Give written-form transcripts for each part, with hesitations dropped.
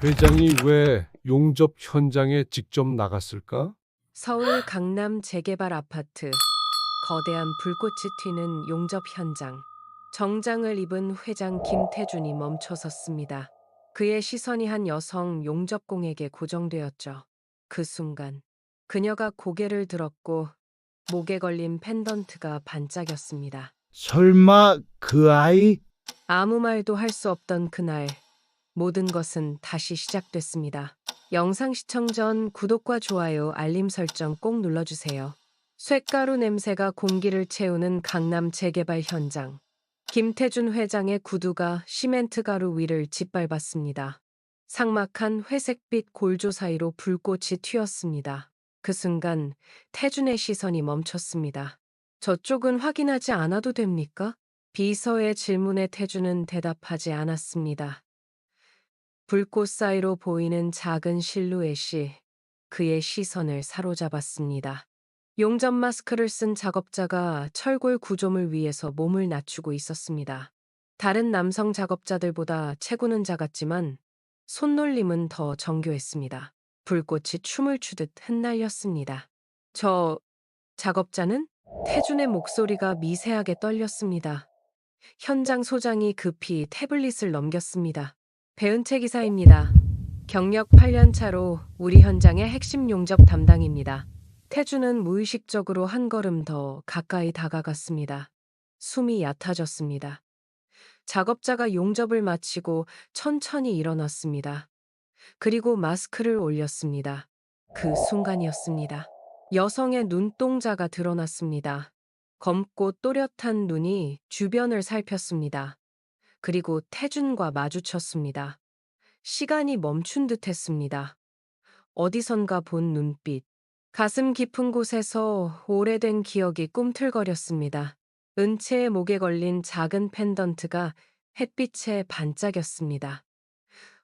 회장이 왜 용접 현장에 직접 나갔을까? 서울 강남 재개발 아파트. 거대한 불꽃이 튀는 용접 현장. 정장을 입은 회장 김태준이 멈춰섰습니다. 그의 시선이 한 여성 용접공에게 고정되었죠. 그 순간 그녀가 고개를 들었고 목에 걸린 펜던트가 반짝였습니다. 설마 그 아이? 아무 말도 할 수 없던 그날 모든 것은 다시 시작됐습니다. 영상 시청 전 구독과 좋아요, 알림 설정 꼭 눌러주세요. 쇳가루 냄새가 공기를 채우는 강남 재개발 현장. 김태준 회장의 구두가 시멘트 가루 위를 짓밟았습니다. 삭막한 회색빛 골조 사이로 불꽃이 튀었습니다. 그 순간 태준의 시선이 멈췄습니다. 저쪽은 확인하지 않아도 됩니까? 비서의 질문에 태준은 대답하지 않았습니다. 불꽃 사이로 보이는 작은 실루엣이 그의 시선을 사로잡았습니다. 용접 마스크를 쓴 작업자가 철골 구조물 위에서 몸을 낮추고 있었습니다. 다른 남성 작업자들보다 체구는 작았지만 손놀림은 더 정교했습니다. 불꽃이 춤을 추듯 흩날렸습니다. 저 작업자는? 태준의 목소리가 미세하게 떨렸습니다. 현장 소장이 급히 태블릿을 넘겼습니다. 배은채 기사입니다. 경력 8년 차로 우리 현장의 핵심 용접 담당입니다. 태주는 무의식적으로 한 걸음 더 가까이 다가갔습니다. 숨이 얕아졌습니다. 작업자가 용접을 마치고 천천히 일어났습니다. 그리고 마스크를 올렸습니다. 그 순간이었습니다. 여성의 눈동자가 드러났습니다. 검고 또렷한 눈이 주변을 살폈습니다. 그리고 태준과 마주쳤습니다. 시간이 멈춘 듯 했습니다. 어디선가 본 눈빛. 가슴 깊은 곳에서 오래된 기억이 꿈틀거렸습니다. 은채의 목에 걸린 작은 펜던트가 햇빛에 반짝였습니다.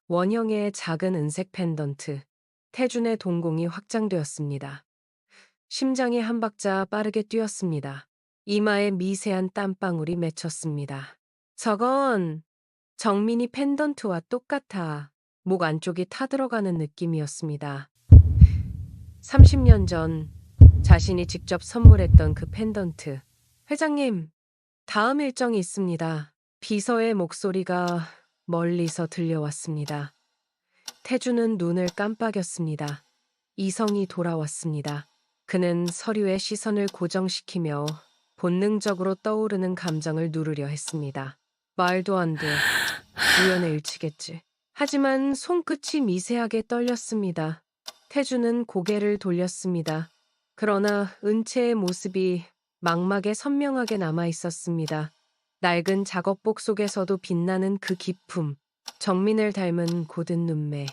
원형의 작은 은색 펜던트. 태준의 동공이 확장되었습니다. 심장이 한 박자 빠르게 뛰었습니다. 이마에 미세한 땀방울이 맺혔습니다. 저건 정민이 펜던트와 똑같아. 목 안쪽이 타들어가는 느낌이었습니다. 30년 전 자신이 직접 선물했던 그 펜던트. 회장님, 다음 일정이 있습니다. 비서의 목소리가 멀리서 들려왔습니다. 태주는 눈을 깜빡였습니다. 이성이 돌아왔습니다. 그는 서류에 시선을 고정시키며 본능적으로 떠오르는 감정을 누르려 했습니다. 말도 안 돼. 우연의 일치겠지. 하지만 손끝이 미세하게 떨렸습니다. 태주는 고개를 돌렸습니다. 그러나 은채의 모습이 망막에 선명하게 남아 있었습니다. 낡은 작업복 속에서도 빛나는 그 기품, 정민을 닮은 고든 눈매,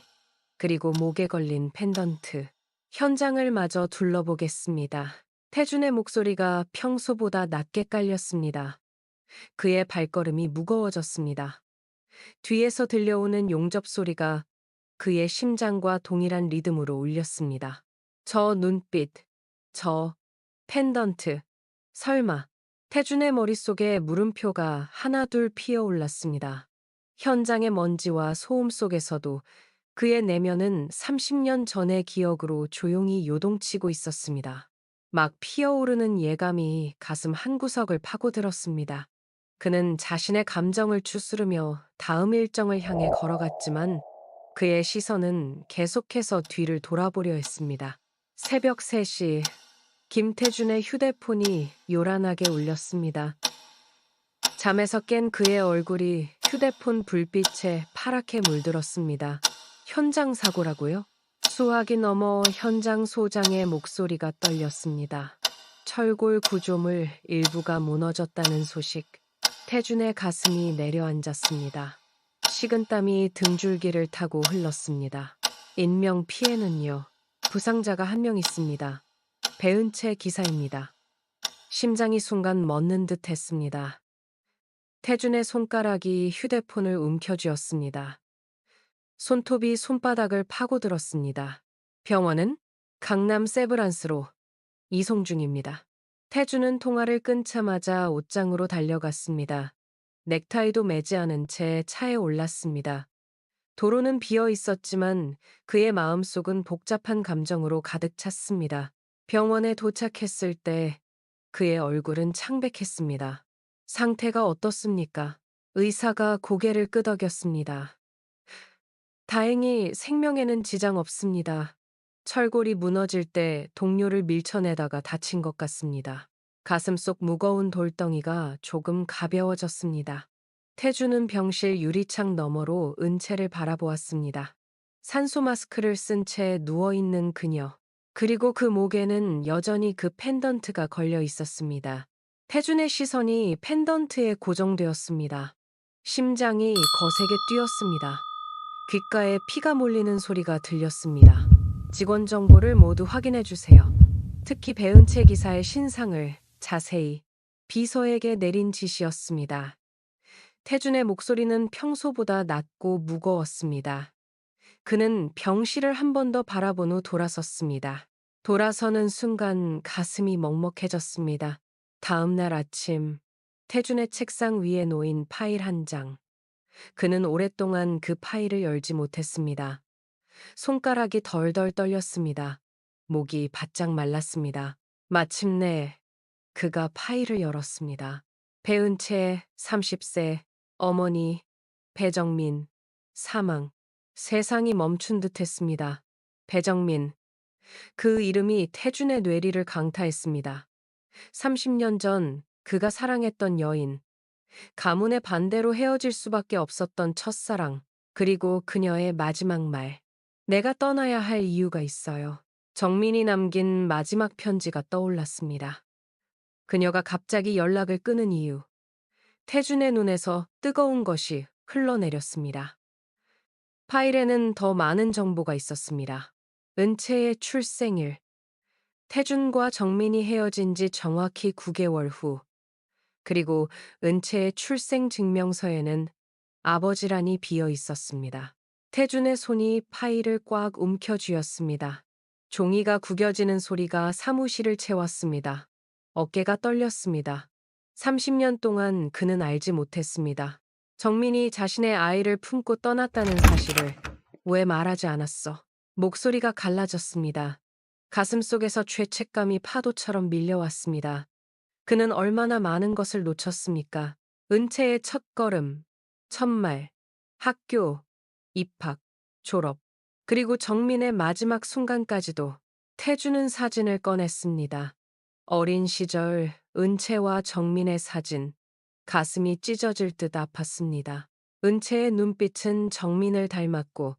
그리고 목에 걸린 펜던트. 현장을 마저 둘러보겠습니다. 태준의 목소리가 평소보다 낮게 깔렸습니다. 그의 발걸음이 무거워졌습니다. 뒤에서 들려오는 용접 소리가 그의 심장과 동일한 리듬으로 울렸습니다. 저 눈빛, 저 펜던트, 설마. 태준의 머릿속에 물음표가 하나둘 피어올랐습니다. 현장의 먼지와 소음 속에서도 그의 내면은 30년 전의 기억으로 조용히 요동치고 있었습니다. 막 피어오르는 예감이 가슴 한구석을 파고들었습니다. 그는 자신의 감정을 추스르며 다음 일정을 향해 걸어갔지만 그의 시선은 계속해서 뒤를 돌아보려 했습니다. 새벽 3시, 김태준의 휴대폰이 요란하게 울렸습니다. 잠에서 깬 그의 얼굴이 휴대폰 불빛에 파랗게 물들었습니다. 현장 사고라고요? 수화기 너머 현장 소장의 목소리가 떨렸습니다. 철골 구조물 일부가 무너졌다는 소식. 태준의 가슴이 내려앉았습니다. 식은땀이 등줄기를 타고 흘렀습니다. 인명 피해는요. 부상자가 한 명 있습니다. 배은채 기사입니다. 심장이 순간 멎는 듯 했습니다. 태준의 손가락이 휴대폰을 움켜쥐었습니다. 손톱이 손바닥을 파고들었습니다. 병원은 강남 세브란스로 이송 중입니다. 태준은 통화를 끊자마자 옷장으로 달려갔습니다. 넥타이도 매지 않은 채 차에 올랐습니다. 도로는 비어 있었지만 그의 마음속은 복잡한 감정으로 가득 찼습니다. 병원에 도착했을 때 그의 얼굴은 창백했습니다. 상태가 어떻습니까? 의사가 고개를 끄덕였습니다. 다행히 생명에는 지장 없습니다. 철골이 무너질 때 동료를 밀쳐내다가 다친 것 같습니다. 가슴속 무거운 돌덩이가 조금 가벼워졌습니다. 태주는 병실 유리창 너머로 은채를 바라보았습니다. 산소 마스크를 쓴 채 누워있는 그녀. 그리고 그 목에는 여전히 그 펜던트가 걸려 있었습니다. 태준의 시선이 펜던트에 고정되었습니다. 심장이 거세게 뛰었습니다. 귓가에 피가 몰리는 소리가 들렸습니다. 직원 정보를 모두 확인해 주세요. 특히 배은채 기사의 신상을 자세히. 비서에게 내린 지시였습니다. 태준의 목소리는 평소보다 낮고 무거웠습니다. 그는 병실을 한 번 더 바라본 후 돌아섰습니다. 돌아서는 순간 가슴이 먹먹해졌습니다. 다음 날 아침, 태준의 책상 위에 놓인 파일 한 장. 그는 오랫동안 그 파일을 열지 못했습니다. 손가락이 덜덜 떨렸습니다. 목이 바짝 말랐습니다. 마침내 그가 파일을 열었습니다. 배은채 30세, 어머니, 배정민, 사망. 세상이 멈춘 듯 했습니다. 배정민. 그 이름이 태준의 뇌리를 강타했습니다. 30년 전 그가 사랑했던 여인. 가문의 반대로 헤어질 수밖에 없었던 첫사랑. 그리고 그녀의 마지막 말. 내가 떠나야 할 이유가 있어요. 정민이 남긴 마지막 편지가 떠올랐습니다. 그녀가 갑자기 연락을 끊은 이유. 태준의 눈에서 뜨거운 것이 흘러내렸습니다. 파일에는 더 많은 정보가 있었습니다. 은채의 출생일. 태준과 정민이 헤어진 지 정확히 9개월 후. 그리고 은채의 출생 증명서에는 아버지란이 비어 있었습니다. 태준의 손이 파일을 꽉 움켜쥐었습니다. 종이가 구겨지는 소리가 사무실을 채웠습니다. 어깨가 떨렸습니다. 30년 동안 그는 알지 못했습니다. 정민이 자신의 아이를 품고 떠났다는 사실을. 왜 말하지 않았어? 목소리가 갈라졌습니다. 가슴속에서 죄책감이 파도처럼 밀려왔습니다. 그는 얼마나 많은 것을 놓쳤습니까? 은채의 첫걸음, 첫말, 학교, 입학, 졸업, 그리고 정민의 마지막 순간까지도. 태주는 사진을 꺼냈습니다. 어린 시절 은채와 정민의 사진. 가슴이 찢어질 듯 아팠습니다. 은채의 눈빛은 정민을 닮았고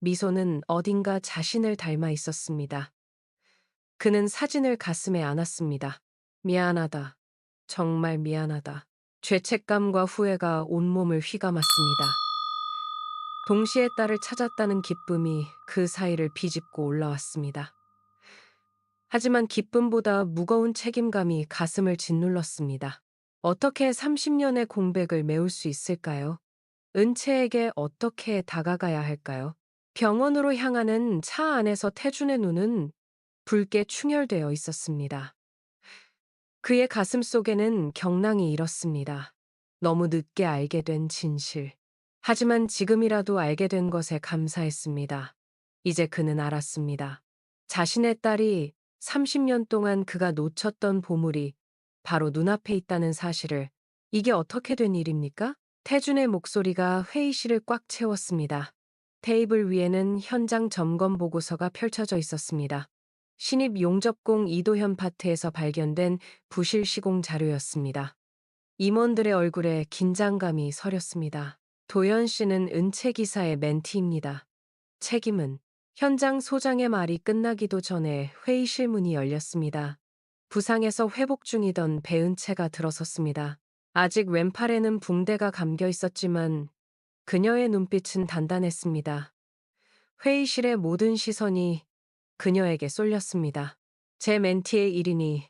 미소는 어딘가 자신을 닮아 있었습니다. 그는 사진을 가슴에 안았습니다. 미안하다. 정말 미안하다. 죄책감과 후회가 온몸을 휘감았습니다. 동시에 딸을 찾았다는 기쁨이 그 사이를 비집고 올라왔습니다. 하지만 기쁨보다 무거운 책임감이 가슴을 짓눌렀습니다. 어떻게 30년의 공백을 메울 수 있을까요? 은채에게 어떻게 다가가야 할까요? 병원으로 향하는 차 안에서 태준의 눈은 붉게 충혈되어 있었습니다. 그의 가슴 속에는 경랑이 일었습니다. 너무 늦게 알게 된 진실. 하지만 지금이라도 알게 된 것에 감사했습니다. 이제 그는 알았습니다. 자신의 딸이 30년 동안 그가 놓쳤던 보물이 바로 눈앞에 있다는 사실을. 이게 어떻게 된 일입니까? 태준의 목소리가 회의실을 꽉 채웠습니다. 테이블 위에는 현장 점검 보고서가 펼쳐져 있었습니다. 신입 용접공 이도현 파트에서 발견된 부실 시공 자료였습니다. 임원들의 얼굴에 긴장감이 서렸습니다. 도현 씨는 은채 기사의 멘티입니다. 책임은. 현장 소장의 말이 끝나기도 전에 회의실 문이 열렸습니다. 부상에서 회복 중이던 배은채가 들어섰습니다. 아직 왼팔에는 붕대가 감겨 있었지만 그녀의 눈빛은 단단했습니다. 회의실의 모든 시선이 그녀에게 쏠렸습니다. 제 멘티의 일이니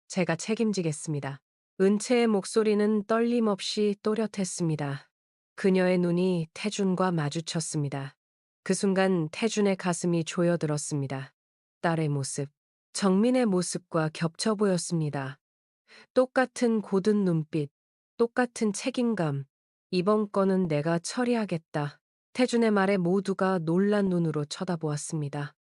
제가 책임지겠습니다. 은채의 목소리는 떨림 없이 또렷했습니다. 그녀의 눈이 태준과 마주쳤습니다. 그 순간 태준의 가슴이 조여들었습니다. 딸의 모습, 정민의 모습과 겹쳐 보였습니다. 똑같은 고든 눈빛, 똑같은 책임감. 이번 건은 내가 처리하겠다. 태준의 말에 모두가 놀란 눈으로 쳐다보았습니다.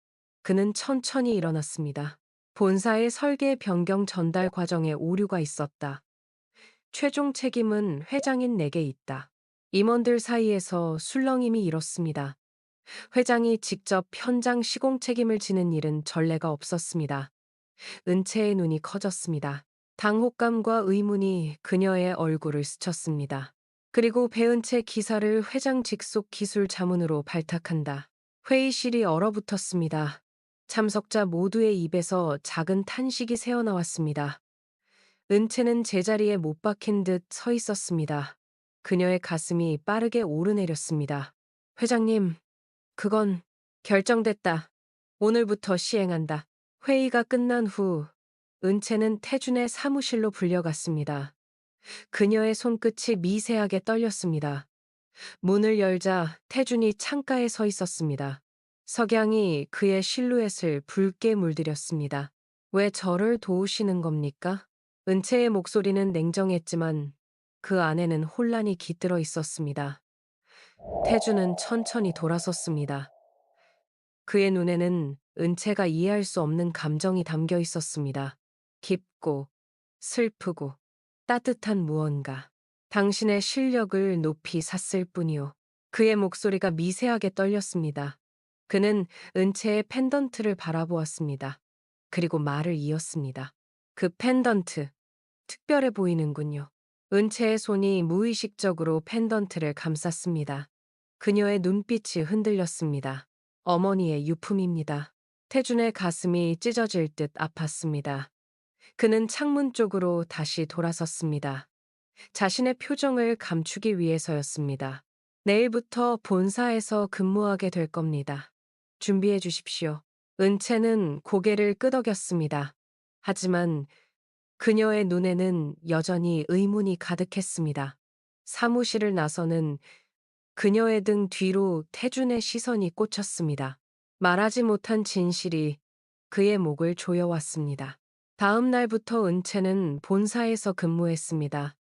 그는 천천히 일어났습니다. 본사의 설계 변경 전달 과정에 오류가 있었다. 최종 책임은 회장인 내게 있다. 임원들 사이에서 술렁임이 일었습니다. 회장이 직접 현장 시공 책임을 지는 일은 전례가 없었습니다. 은채의 눈이 커졌습니다. 당혹감과 의문이 그녀의 얼굴을 스쳤습니다. 그리고 배은채 기사를 회장 직속 기술 자문으로 발탁한다. 회의실이 얼어붙었습니다. 참석자 모두의 입에서 작은 탄식이 새어나왔습니다. 은채는 제자리에 못 박힌 듯 서 있었습니다. 그녀의 가슴이 빠르게 오르내렸습니다. 회장님, 그건 결정됐다. 오늘부터 시행한다. 회의가 끝난 후 은채는 태준의 사무실로 불려갔습니다. 그녀의 손끝이 미세하게 떨렸습니다. 문을 열자 태준이 창가에 서 있었습니다. 석양이 그의 실루엣을 붉게 물들였습니다. 왜 저를 도우시는 겁니까? 은채의 목소리는 냉정했지만 그 안에는 혼란이 깃들어 있었습니다. 태준은 천천히 돌아섰습니다. 그의 눈에는 은채가 이해할 수 없는 감정이 담겨 있었습니다. 깊고 슬프고 따뜻한 무언가. 당신의 실력을 높이 샀을 뿐이요. 그의 목소리가 미세하게 떨렸습니다. 그는 은채의 펜던트를 바라보았습니다. 그리고 말을 이었습니다. 그 펜던트, 특별해 보이는군요. 은채의 손이 무의식적으로 펜던트를 감쌌습니다. 그녀의 눈빛이 흔들렸습니다. 어머니의 유품입니다. 태준의 가슴이 찢어질 듯 아팠습니다. 그는 창문 쪽으로 다시 돌아섰습니다. 자신의 표정을 감추기 위해서였습니다. 내일부터 본사에서 근무하게 될 겁니다. 준비해 주십시오. 은채는 고개를 끄덕였습니다. 하지만 그녀의 눈에는 여전히 의문이 가득했습니다. 사무실을 나서는 그녀의 등 뒤로 태준의 시선이 꽂혔습니다. 말하지 못한 진실이 그의 목을 조여왔습니다. 다음 날부터 은채는 본사에서 근무했습니다.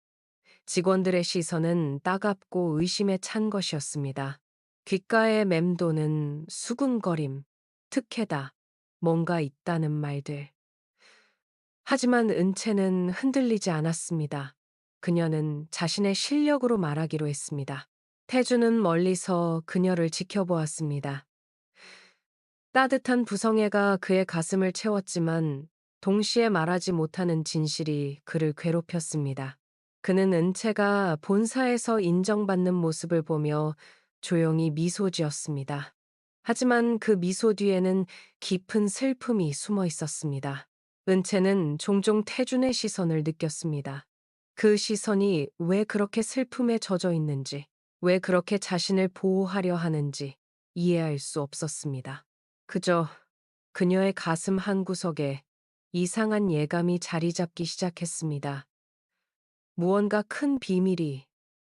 직원들의 시선은 따갑고 의심에 찬 것이었습니다. 귓가에 맴도는 수군거림, 특혜다, 뭔가 있다는 말들. 하지만 은채는 흔들리지 않았습니다. 그녀는 자신의 실력으로 말하기로 했습니다. 태주는 멀리서 그녀를 지켜보았습니다. 따뜻한 부성애가 그의 가슴을 채웠지만 동시에 말하지 못하는 진실이 그를 괴롭혔습니다. 그는 은채가 본사에서 인정받는 모습을 보며 조용히 미소 지었습니다. 하지만 그 미소 뒤에는 깊은 슬픔이 숨어 있었습니다. 은채는 종종 태준의 시선을 느꼈습니다. 그 시선이 왜 그렇게 슬픔에 젖어 있는지, 왜 그렇게 자신을 보호하려 하는지 이해할 수 없었습니다. 그저 그녀의 가슴 한구석에 이상한 예감이 자리 잡기 시작했습니다. 무언가 큰 비밀이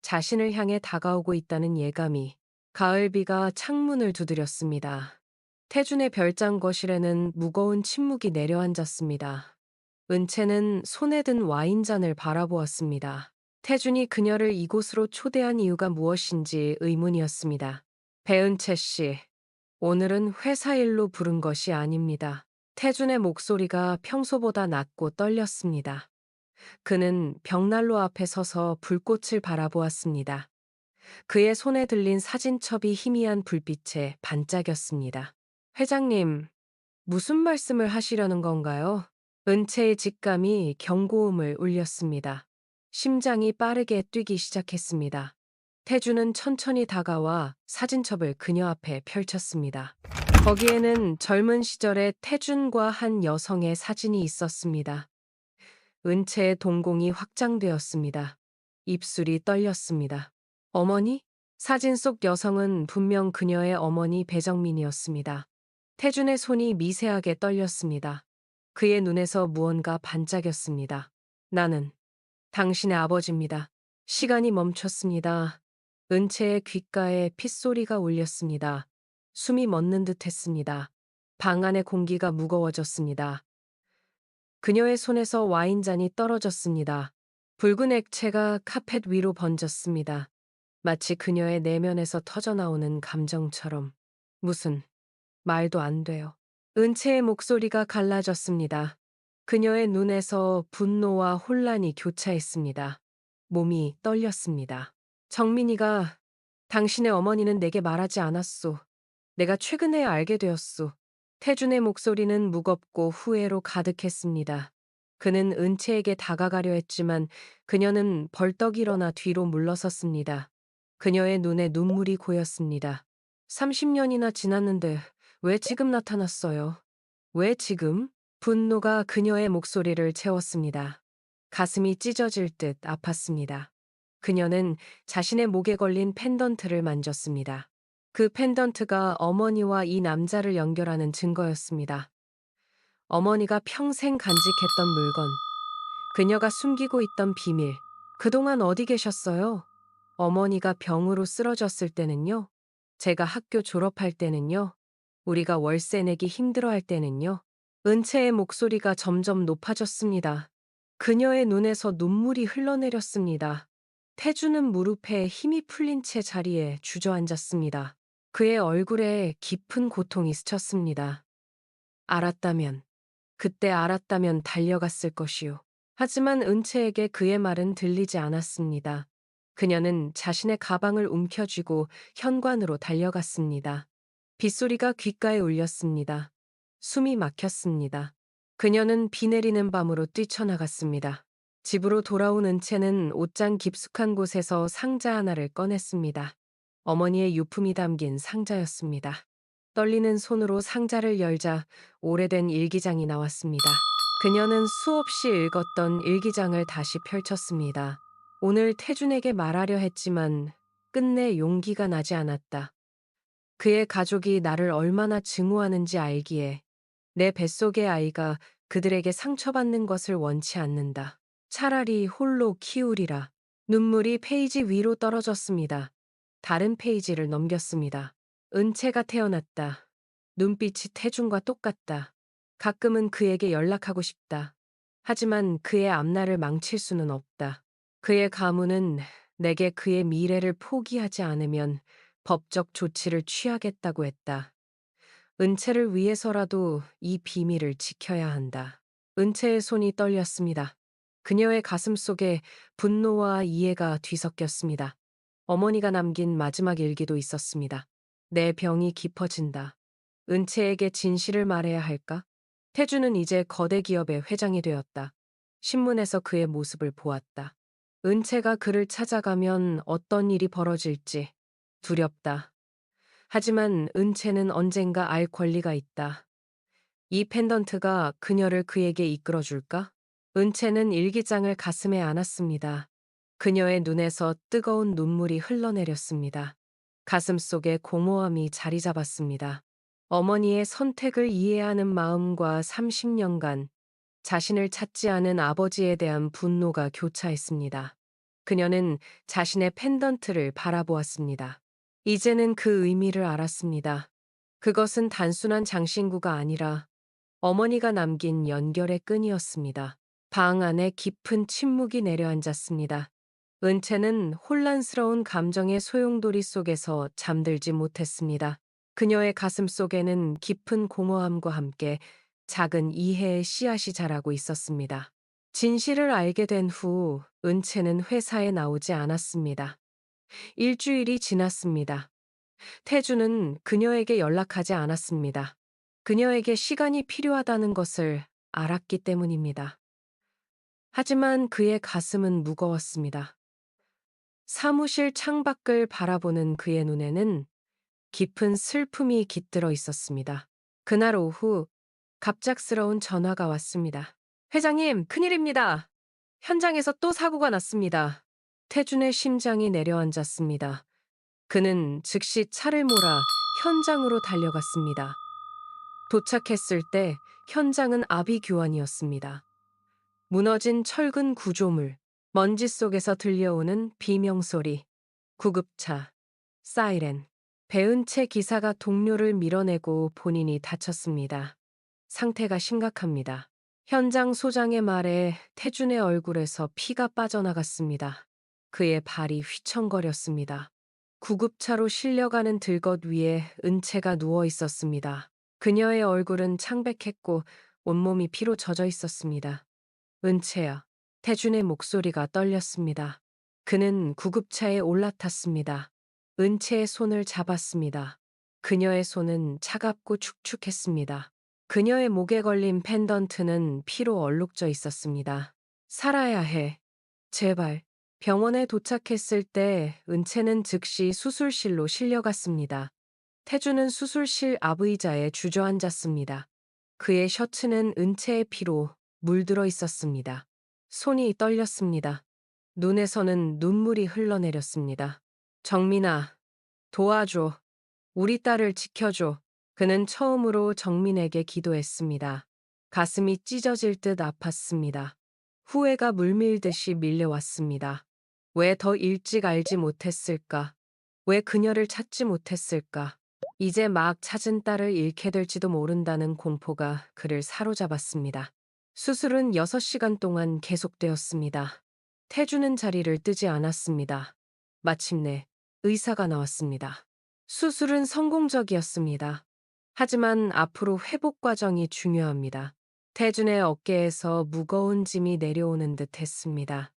자신을 향해 다가오고 있다는 예감이. 가을비가 창문을 두드렸습니다. 태준의 별장 거실에는 무거운 침묵이 내려앉았습니다. 은채는 손에 든 와인잔을 바라보았습니다. 태준이 그녀를 이곳으로 초대한 이유가 무엇인지 의문이었습니다. 배은채 씨, 오늘은 회사 일로 부른 것이 아닙니다. 태준의 목소리가 평소보다 낮고 떨렸습니다. 그는 벽난로 앞에 서서 불꽃을 바라보았습니다. 그의 손에 들린 사진첩이 희미한 불빛에 반짝였습니다. 회장님, 무슨 말씀을 하시려는 건가요? 은채의 직감이 경고음을 울렸습니다. 심장이 빠르게 뛰기 시작했습니다. 태주는 천천히 다가와 사진첩을 그녀 앞에 펼쳤습니다. 거기에는 젊은 시절의 태준과 한 여성의 사진이 있었습니다. 은채의 동공이 확장되었습니다. 입술이 떨렸습니다. 어머니? 사진 속 여성은 분명 그녀의 어머니 배정민이었습니다. 태준의 손이 미세하게 떨렸습니다. 그의 눈에서 무언가 반짝였습니다. 나는 당신의 아버지입니다. 시간이 멈췄습니다. 은채의 귓가에 핏소리가 울렸습니다. 숨이 멎는 듯 했습니다. 방 안의 공기가 무거워졌습니다. 그녀의 손에서 와인잔이 떨어졌습니다. 붉은 액체가 카펫 위로 번졌습니다. 마치 그녀의 내면에서 터져나오는 감정처럼. 무슨 말도 안 돼요. 은채의 목소리가 갈라졌습니다. 그녀의 눈에서 분노와 혼란이 교차했습니다. 몸이 떨렸습니다. 정민이가 당신의 어머니는 내게 말하지 않았소. 내가 최근에 알게 되었소. 태준의 목소리는 무겁고 후회로 가득했습니다. 그는 은채에게 다가가려 했지만 그녀는 벌떡 일어나 뒤로 물러섰습니다. 그녀의 눈에 눈물이 고였습니다. 30년이나 지났는데 왜 지금 나타났어요? 왜 지금? 분노가 그녀의 목소리를 채웠습니다. 가슴이 찢어질 듯 아팠습니다. 그녀는 자신의 목에 걸린 펜던트를 만졌습니다. 그 펜던트가 어머니와 이 남자를 연결하는 증거였습니다. 어머니가 평생 간직했던 물건, 그녀가 숨기고 있던 비밀. 그동안 어디 계셨어요? 어머니가 병으로 쓰러졌을 때는요? 제가 학교 졸업할 때는요? 우리가 월세 내기 힘들어할 때는요? 은채의 목소리가 점점 높아졌습니다. 그녀의 눈에서 눈물이 흘러내렸습니다. 태주는 무릎에 힘이 풀린 채 자리에 주저앉았습니다. 그의 얼굴에 깊은 고통이 스쳤습니다. 알았다면, 그때 알았다면 달려갔을 것이요. 하지만 은채에게 그의 말은 들리지 않았습니다. 그녀는 자신의 가방을 움켜쥐고 현관으로 달려갔습니다. 빗소리가 귓가에 울렸습니다. 숨이 막혔습니다. 그녀는 비 내리는 밤으로 뛰쳐나갔습니다. 집으로 돌아온 은채는 옷장 깊숙한 곳에서 상자 하나를 꺼냈습니다. 어머니의 유품이 담긴 상자였습니다. 떨리는 손으로 상자를 열자 오래된 일기장이 나왔습니다. 그녀는 수없이 읽었던 일기장을 다시 펼쳤습니다. 오늘 태준에게 말하려 했지만 끝내 용기가 나지 않았다. 그의 가족이 나를 얼마나 증오하는지 알기에 내 뱃속의 아이가 그들에게 상처받는 것을 원치 않는다. 차라리 홀로 키우리라. 눈물이 페이지 위로 떨어졌습니다. 다른 페이지를 넘겼습니다. 은채가 태어났다. 눈빛이 태준과 똑같다. 가끔은 그에게 연락하고 싶다. 하지만 그의 앞날을 망칠 수는 없다. 그의 가문은 내게 그의 미래를 포기하지 않으면 법적 조치를 취하겠다고 했다. 은채를 위해서라도 이 비밀을 지켜야 한다. 은채의 손이 떨렸습니다. 그녀의 가슴 속에 분노와 이해가 뒤섞였습니다. 어머니가 남긴 마지막 일기도 있었습니다. 내 병이 깊어진다. 은채에게 진실을 말해야 할까? 태주는 이제 거대 기업의 회장이 되었다. 신문에서 그의 모습을 보았다. 은채가 그를 찾아가면 어떤 일이 벌어질지 두렵다. 하지만 은채는 언젠가 알 권리가 있다. 이 펜던트가 그녀를 그에게 이끌어줄까? 은채는 일기장을 가슴에 안았습니다. 그녀의 눈에서 뜨거운 눈물이 흘러내렸습니다. 가슴 속에 공허함이 자리 잡았습니다. 어머니의 선택을 이해하는 마음과 30년간 자신을 찾지 않은 아버지에 대한 분노가 교차했습니다. 그녀는 자신의 펜던트를 바라보았습니다. 이제는 그 의미를 알았습니다. 그것은 단순한 장신구가 아니라 어머니가 남긴 연결의 끈이었습니다. 방 안에 깊은 침묵이 내려앉았습니다. 은채는 혼란스러운 감정의 소용돌이 속에서 잠들지 못했습니다. 그녀의 가슴 속에는 깊은 공허함과 함께 작은 이해의 씨앗이 자라고 있었습니다. 진실을 알게 된 후 은채는 회사에 나오지 않았습니다. 일주일이 지났습니다. 태주는 그녀에게 연락하지 않았습니다. 그녀에게 시간이 필요하다는 것을 알았기 때문입니다. 하지만 그의 가슴은 무거웠습니다. 사무실 창밖을 바라보는 그의 눈에는 깊은 슬픔이 깃들어 있었습니다. 그날 오후 갑작스러운 전화가 왔습니다. 회장님, 큰일입니다. 현장에서 또 사고가 났습니다. 태준의 심장이 내려앉았습니다. 그는 즉시 차를 몰아 현장으로 달려갔습니다. 도착했을 때 현장은 아비규환이었습니다. 무너진 철근 구조물, 먼지 속에서 들려오는 비명소리, 구급차, 사이렌. 배은채 기사가 동료를 밀어내고 본인이 다쳤습니다. 상태가 심각합니다. 현장 소장의 말에 태준의 얼굴에서 피가 빠져나갔습니다. 그의 발이 휘청거렸습니다. 구급차로 실려가는 들것 위에 은채가 누워 있었습니다. 그녀의 얼굴은 창백했고 온몸이 피로 젖어 있었습니다. 은채야. 태준의 목소리가 떨렸습니다. 그는 구급차에 올라탔습니다. 은채의 손을 잡았습니다. 그녀의 손은 차갑고 축축했습니다. 그녀의 목에 걸린 펜던트는 피로 얼룩져 있었습니다. 살아야 해. 제발. 병원에 도착했을 때 은채는 즉시 수술실로 실려갔습니다. 태주는 수술실 앞 의자에 주저앉았습니다. 그의 셔츠는 은채의 피로 물들어 있었습니다. 손이 떨렸습니다. 눈에서는 눈물이 흘러내렸습니다. 정민아, 도와줘. 우리 딸을 지켜줘. 그는 처음으로 정민에게 기도했습니다. 가슴이 찢어질 듯 아팠습니다. 후회가 물밀듯이 밀려왔습니다. 왜 더 일찍 알지 못했을까? 왜 그녀를 찾지 못했을까? 이제 막 찾은 딸을 잃게 될지도 모른다는 공포가 그를 사로잡았습니다. 수술은 6시간 동안 계속되었습니다. 태주는 자리를 뜨지 않았습니다. 마침내 의사가 나왔습니다. 수술은 성공적이었습니다. 하지만 앞으로 회복 과정이 중요합니다. 태준의 어깨에서 무거운 짐이 내려오는 듯 했습니다.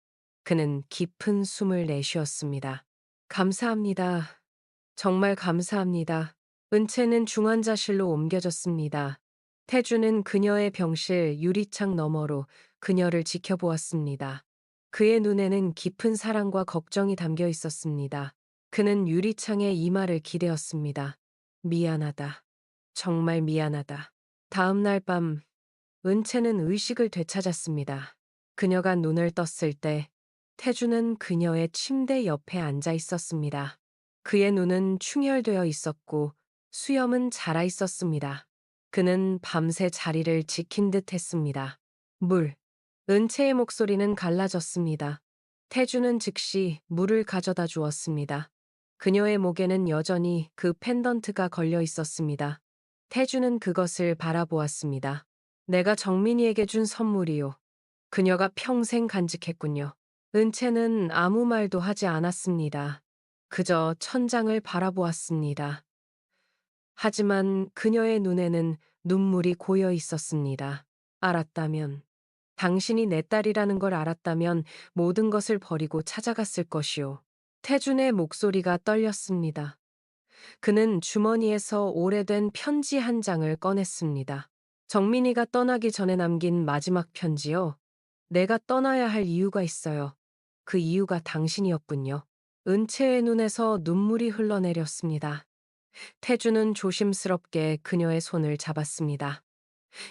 그는 깊은 숨을 내쉬었습니다. 감사합니다. 정말 감사합니다. 은채는 중환자실로 옮겨졌습니다. 태주는 그녀의 병실 유리창 너머로 그녀를 지켜보았습니다. 그의 눈에는 깊은 사랑과 걱정이 담겨 있었습니다. 그는 유리창에 이마를 기대었습니다. 미안하다. 정말 미안하다. 다음 날 밤, 은채는 의식을 되찾았습니다. 그녀가 눈을 떴을 때 태주는 그녀의 침대 옆에 앉아 있었습니다. 그의 눈은 충혈되어 있었고 수염은 자라 있었습니다. 그는 밤새 자리를 지킨 듯 했습니다. 물. 은채의 목소리는 갈라졌습니다. 태주는 즉시 물을 가져다 주었습니다. 그녀의 목에는 여전히 그 펜던트가 걸려 있었습니다. 태주는 그것을 바라보았습니다. 내가 정민이에게 준 선물이요. 그녀가 평생 간직했군요. 은채는 아무 말도 하지 않았습니다. 그저 천장을 바라보았습니다. 하지만 그녀의 눈에는 눈물이 고여 있었습니다. 알았다면, 당신이 내 딸이라는 걸 알았다면 모든 것을 버리고 찾아갔을 것이오. 태준의 목소리가 떨렸습니다. 그는 주머니에서 오래된 편지 한 장을 꺼냈습니다. 정민이가 떠나기 전에 남긴 마지막 편지요. 내가 떠나야 할 이유가 있어요. 그 이유가 당신이었군요. 은채의 눈에서 눈물이 흘러내렸습니다. 태주는 조심스럽게 그녀의 손을 잡았습니다.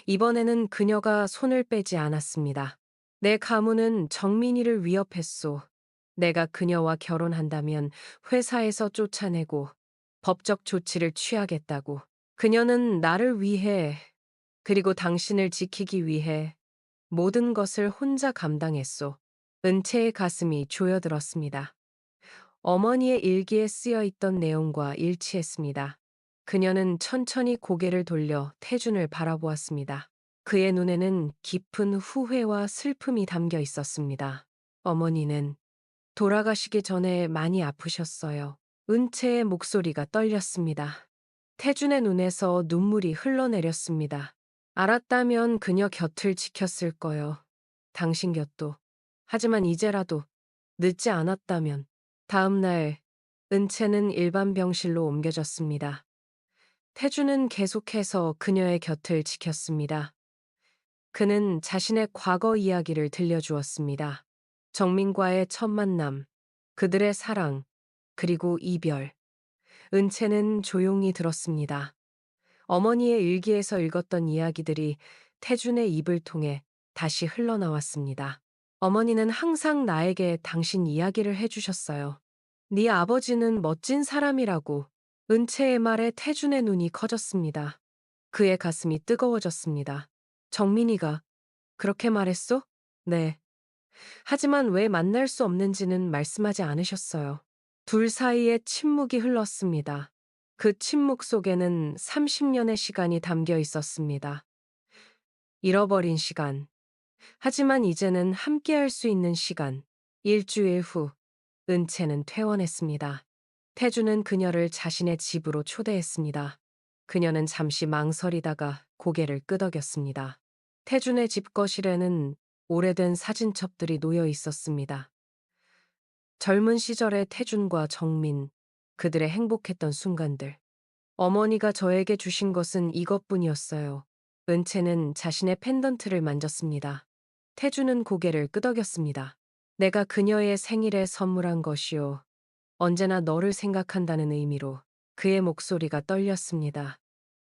이번에는 그녀가 손을 빼지 않았습니다. 내 가문은 정민이를 위협했소. 내가 그녀와 결혼한다면 회사에서 쫓아내고 법적 조치를 취하겠다고. 그녀는 나를 위해, 그리고 당신을 지키기 위해 모든 것을 혼자 감당했소. 은채의 가슴이 조여들었습니다. 어머니의 일기에 쓰여 있던 내용과 일치했습니다. 그녀는 천천히 고개를 돌려 태준을 바라보았습니다. 그의 눈에는 깊은 후회와 슬픔이 담겨 있었습니다. 어머니는 돌아가시기 전에 많이 아프셨어요. 은채의 목소리가 떨렸습니다. 태준의 눈에서 눈물이 흘러내렸습니다. 알았다면 그녀 곁을 지켰을 거요. 당신 곁도. 하지만 이제라도 늦지 않았다면. 다음 날 은채는 일반 병실로 옮겨졌습니다. 태주는 계속해서 그녀의 곁을 지켰습니다. 그는 자신의 과거 이야기를 들려주었습니다. 정민과의 첫 만남, 그들의 사랑, 그리고 이별. 은채는 조용히 들었습니다. 어머니의 일기에서 읽었던 이야기들이 태준의 입을 통해 다시 흘러나왔습니다. 어머니는 항상 나에게 당신 이야기를 해주셨어요. 네 아버지는 멋진 사람이라고. 은채의 말에 태준의 눈이 커졌습니다. 그의 가슴이 뜨거워졌습니다. 정민이가 그렇게 말했소? 네. 하지만 왜 만날 수 없는지는 말씀하지 않으셨어요. 둘 사이에 침묵이 흘렀습니다. 그 침묵 속에는 30년의 시간이 담겨 있었습니다. 잃어버린 시간. 하지만 이제는 함께할 수 있는 시간. 일주일 후, 은채는 퇴원했습니다. 태주는 그녀를 자신의 집으로 초대했습니다. 그녀는 잠시 망설이다가 고개를 끄덕였습니다. 태준의 집 거실에는 오래된 사진첩들이 놓여 있었습니다. 젊은 시절의 태준과 정민, 그들의 행복했던 순간들. 어머니가 저에게 주신 것은 이것뿐이었어요. 은채는 자신의 펜던트를 만졌습니다. 태준은 고개를 끄덕였습니다. 내가 그녀의 생일에 선물한 것이요. 언제나 너를 생각한다는 의미로. 그의 목소리가 떨렸습니다.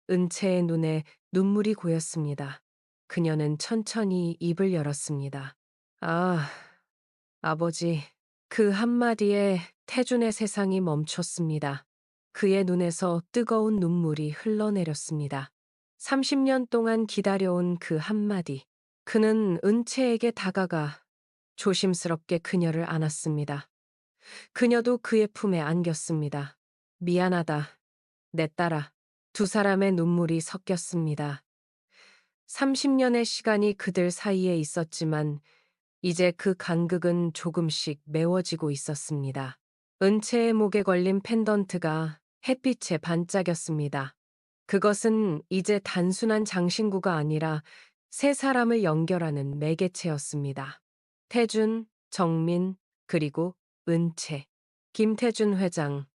은채의 눈에 눈물이 고였습니다. 그녀는 천천히 입을 열었습니다. 아, 아버지. 그 한마디에 태준의 세상이 멈췄습니다. 그의 눈에서 뜨거운 눈물이 흘러내렸습니다. 30년 동안 기다려온 그 한마디. 그는 은채에게 다가가 조심스럽게 그녀를 안았습니다. 그녀도 그의 품에 안겼습니다. 미안하다, 내 딸아. 두 사람의 눈물이 섞였습니다. 30년의 시간이 그들 사이에 있었지만 이제 그 간극은 조금씩 메워지고 있었습니다. 은채의 목에 걸린 펜던트가 햇빛에 반짝였습니다. 그것은 이제 단순한 장신구가 아니라 세 사람을 연결하는 매개체였습니다. 태준, 정민, 그리고 은채. 김태준 회장.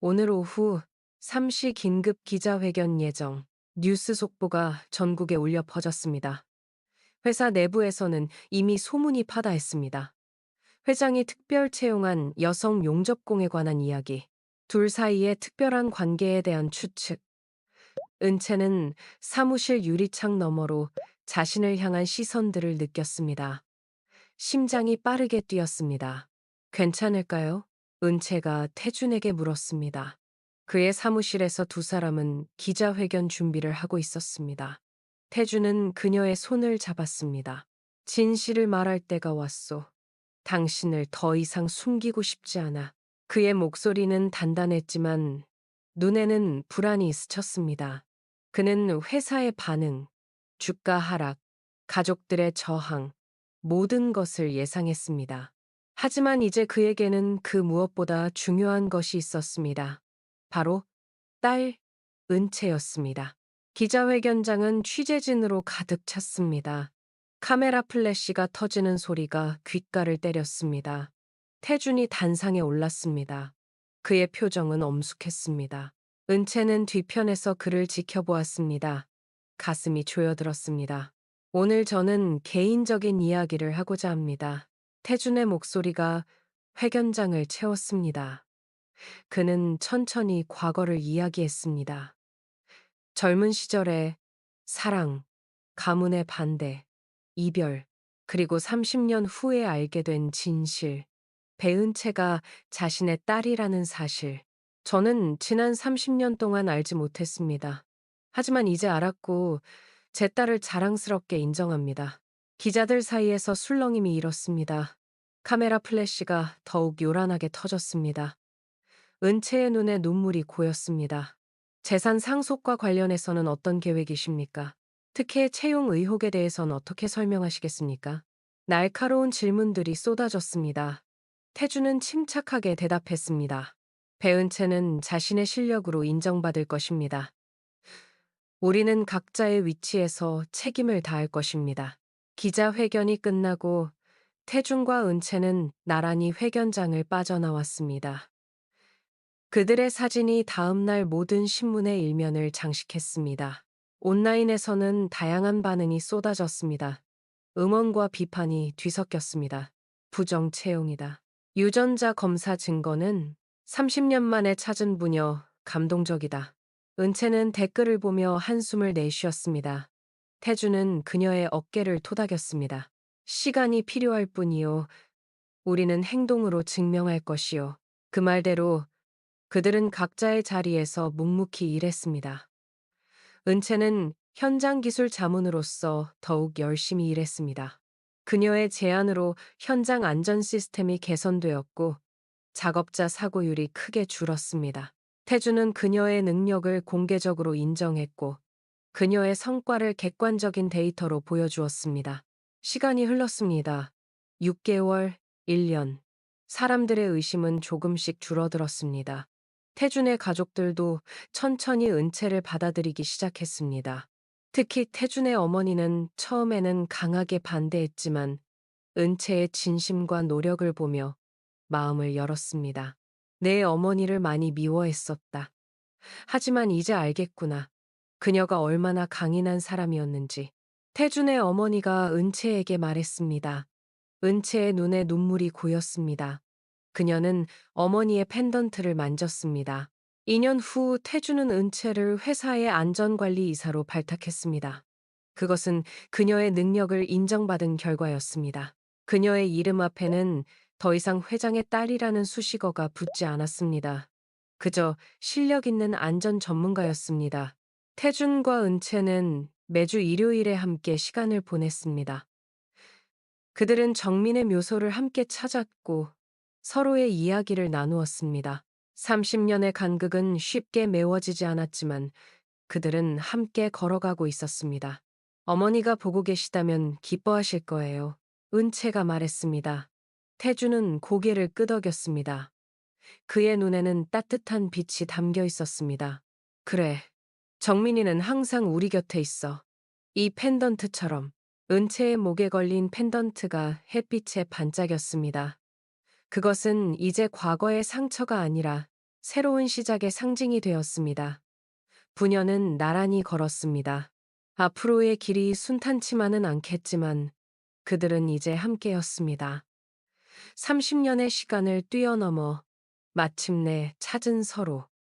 오늘 오후 3시 긴급 기자회견 예정. 뉴스 속보가 전국에 울려 퍼졌습니다. 회사 내부에서는 이미 소문이 파다했습니다. 회장이 특별 채용한 여성 용접공에 관한 이야기, 둘 사이의 특별한 관계에 대한 추측. 은채는 사무실 유리창 너머로 자신을 향한 시선들을 느꼈습니다. 심장이 빠르게 뛰었습니다. 괜찮을까요? 은채가 태준에게 물었습니다. 그의 사무실에서 두 사람은 기자회견 준비를 하고 있었습니다. 태준은 그녀의 손을 잡았습니다. 진실을 말할 때가 왔소. 당신을 더 이상 숨기고 싶지 않아. 그의 목소리는 단단했지만 눈에는 불안이 스쳤습니다. 그는 회사의 반응, 주가 하락, 가족들의 저항, 모든 것을 예상했습니다. 하지만 이제 그에게는 그 무엇보다 중요한 것이 있었습니다. 바로 딸 은채였습니다. 기자회견장은 취재진으로 가득 찼습니다. 카메라 플래시가 터지는 소리가 귓가를 때렸습니다. 태준이 단상에 올랐습니다. 그의 표정은 엄숙했습니다. 은채는 뒤편에서 그를 지켜보았습니다. 가슴이 조여들었습니다. 오늘 저는 개인적인 이야기를 하고자 합니다. 태준의 목소리가 회견장을 채웠습니다. 그는 천천히 과거를 이야기했습니다. 젊은 시절의 사랑, 가문의 반대, 이별, 그리고 30년 후에 알게 된 진실. 배은채가 자신의 딸이라는 사실. 저는 지난 30년 동안 알지 못했습니다. 하지만 이제 알았고 제 딸을 자랑스럽게 인정합니다. 기자들 사이에서 술렁임이 일었습니다. 카메라 플래시가 더욱 요란하게 터졌습니다. 은채의 눈에 눈물이 고였습니다. 재산 상속과 관련해서는 어떤 계획이십니까? 특혜 채용 의혹에 대해서는 어떻게 설명하시겠습니까? 날카로운 질문들이 쏟아졌습니다. 태주는 침착하게 대답했습니다. 배은채는 자신의 실력으로 인정받을 것입니다. 우리는 각자의 위치에서 책임을 다할 것입니다. 기자회견이 끝나고 태준과 은채는 나란히 회견장을 빠져나왔습니다. 그들의 사진이 다음날 모든 신문의 일면을 장식했습니다. 온라인에서는 다양한 반응이 쏟아졌습니다. 응원과 비판이 뒤섞였습니다. 부정 채용이다. 유전자 검사 증거는 30년 만에 찾은 부녀, 감동적이다. 은채는 댓글을 보며 한숨을 내쉬었습니다. 태주는 그녀의 어깨를 토닥였습니다. 시간이 필요할 뿐이요. 우리는 행동으로 증명할 것이요. 그 말대로 그들은 각자의 자리에서 묵묵히 일했습니다. 은채는 현장 기술 자문으로서 더욱 열심히 일했습니다. 그녀의 제안으로 현장 안전 시스템이 개선되었고 작업자 사고율이 크게 줄었습니다. 태주는 그녀의 능력을 공개적으로 인정했고 그녀의 성과를 객관적인 데이터로 보여주었습니다. 시간이 흘렀습니다. 6개월, 1년. 사람들의 의심은 조금씩 줄어들었습니다. 태준의 가족들도 천천히 은채를 받아들이기 시작했습니다. 특히 태준의 어머니는 처음에는 강하게 반대했지만 은채의 진심과 노력을 보며 마음을 열었습니다. 내 어머니를 많이 미워했었다. 하지만 이제 알겠구나. 그녀가 얼마나 강인한 사람이었는지. 태준의 어머니가 은채에게 말했습니다. 은채의 눈에 눈물이 고였습니다. 그녀는 어머니의 펜던트를 만졌습니다. 2년 후 태준은 은채를 회사의 안전관리 이사로 발탁했습니다. 그것은 그녀의 능력을 인정받은 결과였습니다. 그녀의 이름 앞에는 더 이상 회장의 딸이라는 수식어가 붙지 않았습니다. 그저 실력 있는 안전 전문가였습니다. 태준과 은채는 매주 일요일에 함께 시간을 보냈습니다. 그들은 정민의 묘소를 함께 찾았고 서로의 이야기를 나누었습니다. 30년의 간극은 쉽게 메워지지 않았지만 그들은 함께 걸어가고 있었습니다. 어머니가 보고 계시다면 기뻐하실 거예요. 은채가 말했습니다. 태주는 고개를 끄덕였습니다. 그의 눈에는 따뜻한 빛이 담겨 있었습니다. 그래, 정민이는 항상 우리 곁에 있어. 이 펜던트처럼. 은채의 목에 걸린 펜던트가 햇빛에 반짝였습니다. 그것은 이제 과거의 상처가 아니라 새로운 시작의 상징이 되었습니다. 부녀는 나란히 걸었습니다. 앞으로의 길이 순탄치만은 않겠지만 그들은 이제 함께였습니다. 30년의 시간을 뛰어넘어 마침내 찾은 서로.